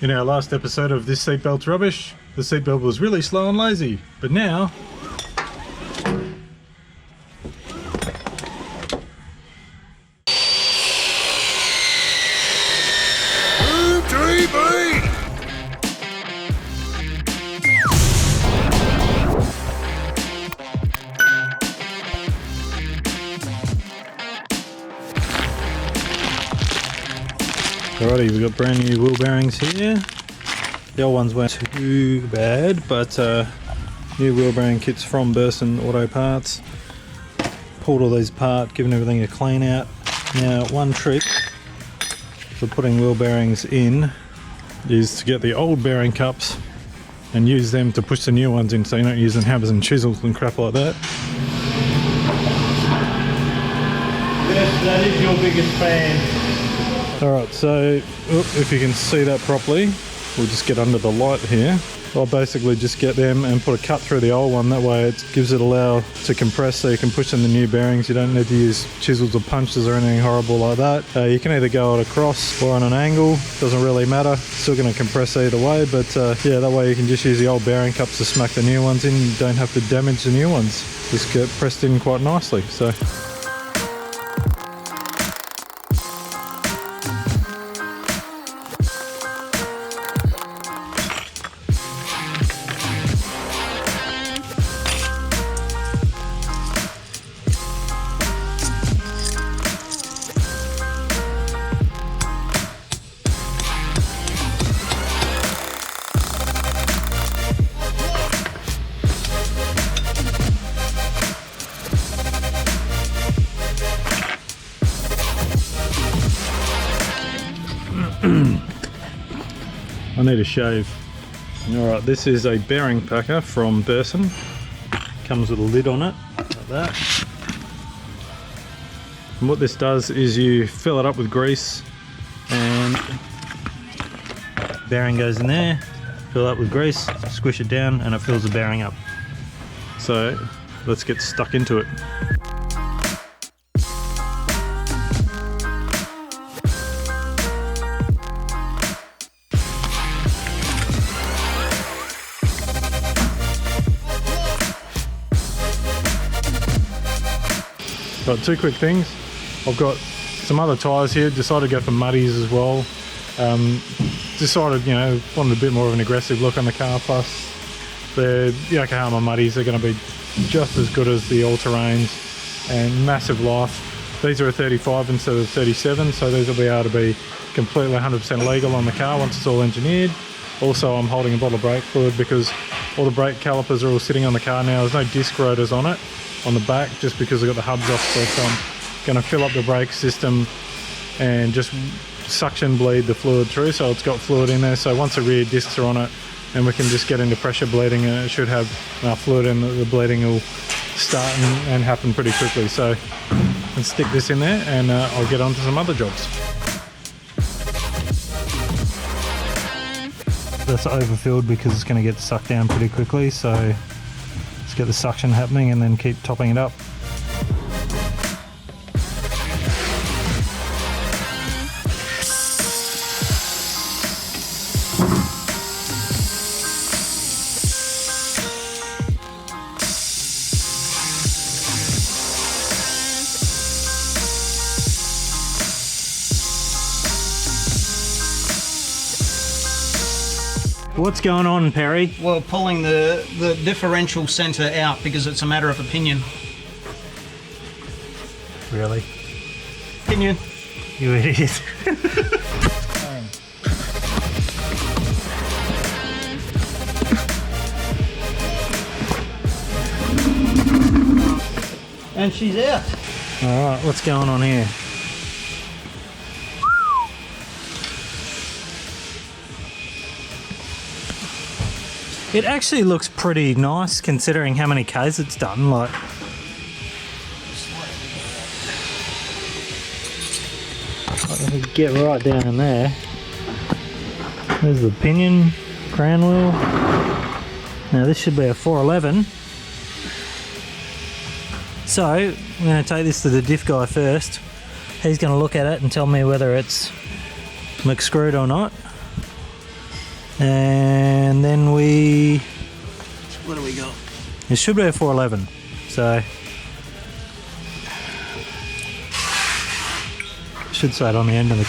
In our last episode of This Seatbelt's Rubbish, the seatbelt was really slow and lazy, but now... HoonTV! Alrighty, we've got brand new wheel bearings here. The old ones weren't too bad, but new wheel bearing kits from Burson Auto Parts. Pulled all these apart, given everything a clean out. Now, one trick for putting wheel bearings in is to get the old bearing cups and use them to push the new ones in, so you're not using hammers and chisels and crap like that. Yes, that is your biggest fan. Alright, so if you can see that properly, we'll just get under the light here. I'll basically just get them and put a cut through the old one, that way it gives it allow to compress so you can push in the new bearings. You don't need to use chisels or punches or anything horrible like that. You can either go it across or on an angle, doesn't really matter. Still going to compress either way, but yeah, that way you can just use the old bearing cups to smack the new ones in. You don't have to damage the new ones. Just get pressed in quite nicely. So. I need a shave. Alright, this is a bearing packer from Burson. Comes with a lid on it, like that. And what this does is you fill it up with grease and bearing goes in there, fill it up with grease, squish it down and it fills the bearing up. So let's get stuck into it. Got two quick things. I've got some other tyres here, decided to go for muddies as well. Decided, you know, wanted a bit more of an aggressive look on the car, plus the Yokohama muddies are going to be just as good as the all-terrains and massive life. These are a 35 instead of 37, so these will be able to be completely 100% legal on the car once it's all engineered. Also, I'm holding a bottle of brake fluid because all the brake calipers are all sitting on the car now. There's no disc rotors on it on the back, just because I've got the hubs off, so I'm going to fill up the brake system and just suction bleed the fluid through, so it's got fluid in there. So once the rear discs are on it and we can just get into pressure bleeding, and it should have enough fluid and the bleeding will start and happen pretty quickly. So let's stick this in there and I'll get on to some other jobs. That's overfilled because it's going to get sucked down pretty quickly, so let's get the suction happening and then keep topping it up. What's going on, Perry? Well, pulling the differential centre out because it's a matter of opinion. Really? Opinion. You idiot. And she's out. Alright, what's going on here? It actually looks pretty nice considering how many Ks it's done. Like, let me get right down in there. There's the pinion, crown wheel. Now this should be a 411. So I'm going to take this to the diff guy first. He's going to look at it and tell me whether it's McScrewed or not. And then What do we got? it should be a 411. So should say it on the end of the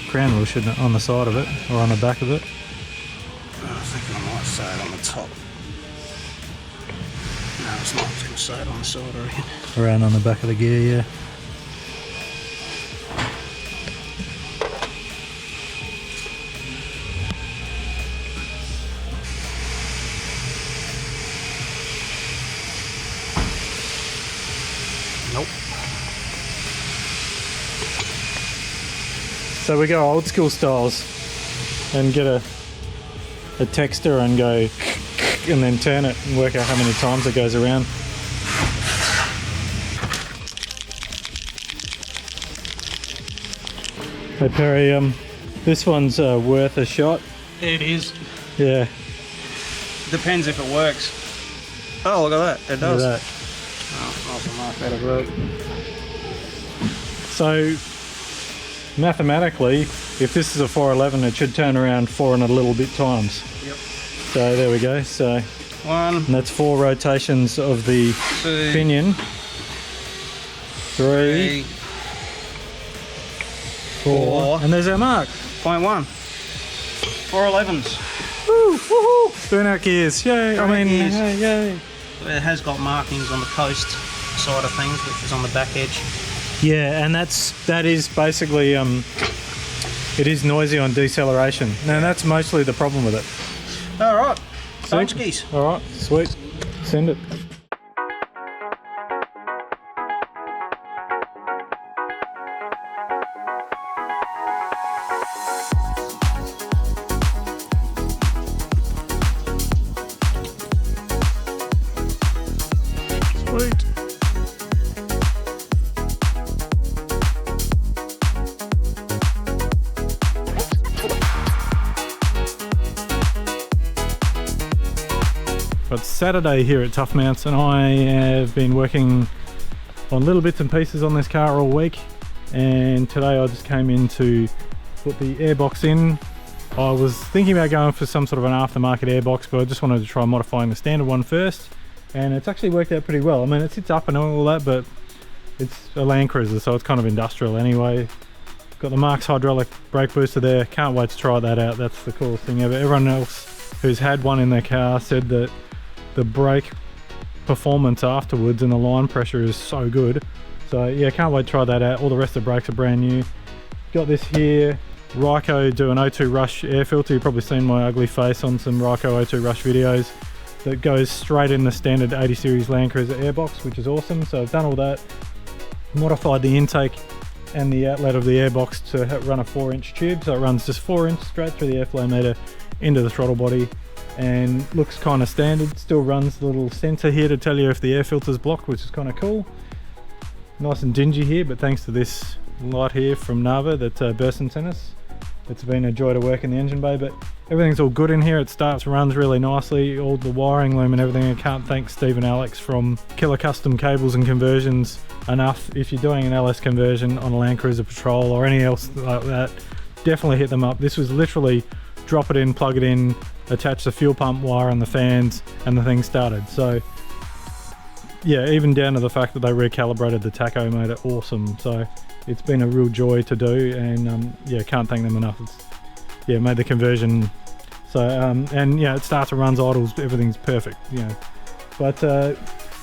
crown wheel, shouldn't it? On the side of it or on the back of it. I think I might say it on the top. No, it's not. It's going to say it on the side, I reckon. Around on the back of the gear, yeah. Nope. So we go old school styles and get a texter and go and then turn it and work out how many times it goes around. Hey Perry, this one's worth a shot. It is. Yeah. Depends if it works. Oh, look at that. It does. Look at that. Oh, I'll have to mark that as well. So mathematically, if this is a 411, it should turn around 4 and a little bit times. Yep. So there we go. So 1, and that's 4 rotations of the 2, pinion. 3, 4, and there's our mark. 0.1. 411s. Woo, woohoo! Burnout gears, yay! Burnout gears. Yay! It has got markings on the coast side of things, which is on the back edge. Yeah, and that is basically it is noisy on deceleration. Now that's mostly the problem with it. All right. Sweet. Thanks, geese. All right, sweet. Send it. Sweet. It's Saturday here at Tuff Mounts and I have been working on little bits and pieces on this car all week, and today I just came in to put the airbox in. I was thinking about going for some sort of an aftermarket airbox, but I just wanted to try modifying the standard one first, and it's actually worked out pretty well. I mean, it sits up and all that, but it's a Landcruiser, so it's kind of industrial anyway. Got the Marks hydraulic brake booster there. Can't wait to try that out. That's the coolest thing ever. Everyone else who's had one in their car said that the brake performance afterwards and the line pressure is so good. So yeah, can't wait to try that out. All the rest of the brakes are brand new. Got this here, Ryco do an O2 Rush air filter. You've probably seen my ugly face on some Ryco O2 Rush videos. That goes straight in the standard 80 series Landcruiser airbox, which is awesome. So I've done all that, modified the intake and the outlet of the airbox to run a 4-inch tube. So it runs just 4 inch straight through the airflow meter into the throttle body, and looks kind of standard. Still runs the little sensor here to tell you if the air filter's blocked, which is kind of cool. Nice and dingy here, but thanks to this light here from Nava that Burson sent us, it's been a joy to work in the engine bay. But everything's all good in here. It starts, runs really nicely, all the wiring loom and everything. I can't thank Steve and Alex from Killa Kustom Cables and Conversions enough. If you're doing an LS conversion on a Landcruiser Patrol or any else like that, definitely hit them up. This was literally drop it in, plug it in, attach the fuel pump wire and the fans, and the thing started. So yeah, even down to the fact that they recalibrated the tacho made it awesome. So it's been a real joy to do, and yeah, can't thank them enough. It's, yeah, made the conversion. So and yeah, it starts and runs, idles, everything's perfect, you know. But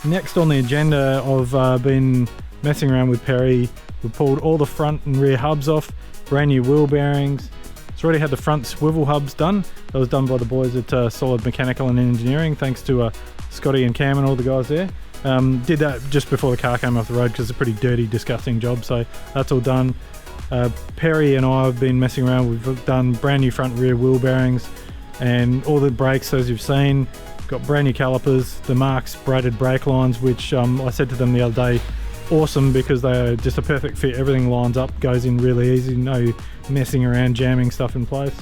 next on the agenda, I've been messing around with Perry. We pulled all the front and rear hubs off, brand new wheel bearings. It's already had the front swivel hubs done. That was done by the boys at Solid Mechanical and Engineering, thanks to Scotty and Cam and all the guys there. Did that just before the car came off the road because it's a pretty dirty, disgusting job, so that's all done. Perry and I have been messing around. We've done brand new front and rear wheel bearings and all the brakes, as you've seen. Got brand new calipers, the Marks braided brake lines, which I said to them the other day, awesome, because they are just a perfect fit. Everything lines up, goes in really easy, no messing around, jamming stuff in place.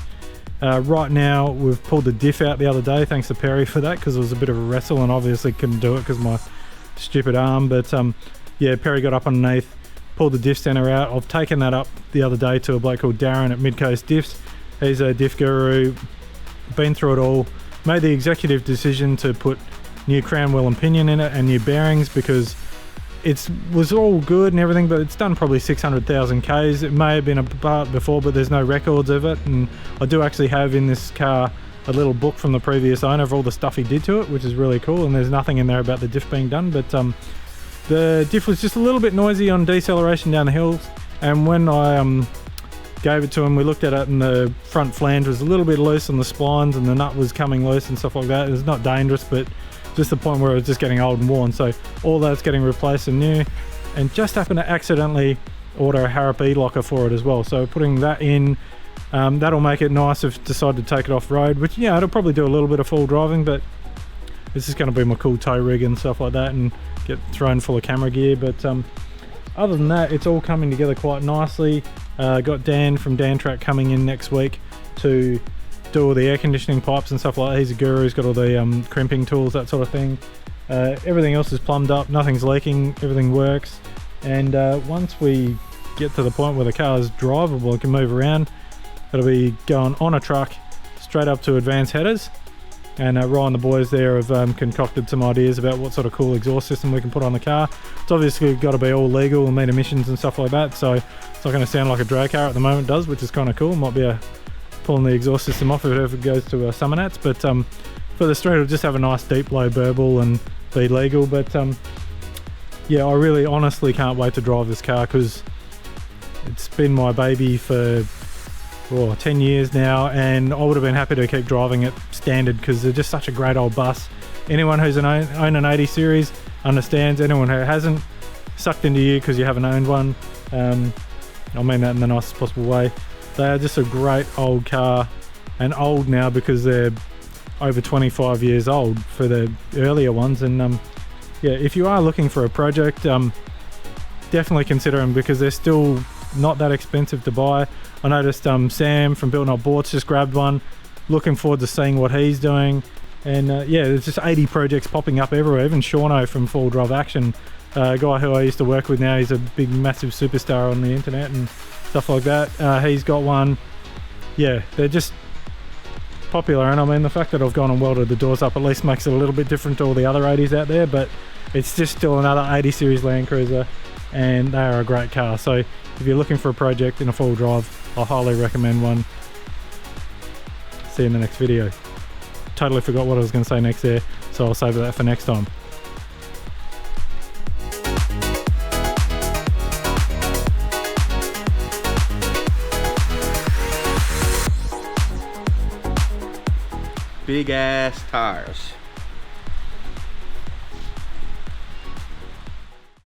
Right now, we've pulled the diff out the other day, thanks to Perry for that, because it was a bit of a wrestle and obviously couldn't do it because my stupid arm. But yeah, Perry got up underneath, pulled the diff center out. I've taken that up the other day to a bloke called Darren at Midcoast Diffs. He's a diff guru, been through it all, made the executive decision to put new crown wheel and pinion in it and new bearings because it was all good and everything, but it's done probably 600,000 Ks. It may have been a part before, but there's no records of it. And I do actually have in this car a little book from the previous owner of all the stuff he did to it, which is really cool. And there's nothing in there about the diff being done, but the diff was just a little bit noisy on deceleration down the hills. And when I gave it to him, we looked at it, and the front flange was a little bit loose on the splines, and the nut was coming loose and stuff like that. It was not dangerous, but just the point where it was just getting old and worn. So all that's getting replaced and new, and just happened to accidentally order a Harrop E-locker for it as well. So putting that in, that'll make it nice if decided to take it off road, which, yeah, it'll probably do a little bit of full driving, but this is going to be my cool tow rig and stuff like that, and get thrown full of camera gear. But other than that, it's all coming together quite nicely. Got Dan from Dan Track coming in next week to do all the air conditioning pipes and stuff like that. He's a guru, he's got all the crimping tools, that sort of thing. Everything else is plumbed up, nothing's leaking, everything works. And once we get to the point where the car is drivable and can move around, it'll be going on a truck straight up to advanced headers. And Ryan, the boys there, have concocted some ideas about what sort of cool exhaust system we can put on the car. It's obviously got to be all legal and meet emissions and stuff like that, so it's not going to sound like a drag car at the moment does, which is kind of cool. Might be pulling the exhaust system off if it ever goes to Summer Nats, but for the street it'll just have a nice deep low burble and be legal. But yeah, I really honestly can't wait to drive this car because it's been my baby for 10 years now, and I would have been happy to keep driving it standard because they're just such a great old bus. Anyone who's own an 80 series understands. Anyone who hasn't, sucked into you because you haven't owned one. I mean that in the nicest possible way. They are just a great old car, and old now because they're over 25 years old for the earlier ones. And yeah, if you are looking for a project, definitely consider them because they're still not that expensive to buy. I noticed Sam from Built Not Bought just grabbed one. Looking forward to seeing what he's doing. And yeah, there's just 80 projects popping up everywhere. Even Shauno from Full Drive Action, a guy who I used to work with now, he's a big massive superstar on the internet and stuff like that. He's got one. Yeah, they're just popular, and I mean the fact that I've gone and welded the doors up at least makes it a little bit different to all the other 80s out there, but it's just still another 80 series Landcruiser, and they are a great car. So if you're looking for a project in a full drive, I highly recommend one. See you in the next video. Totally forgot what I was going to say next there, so I'll save that for next time. Big ass tires.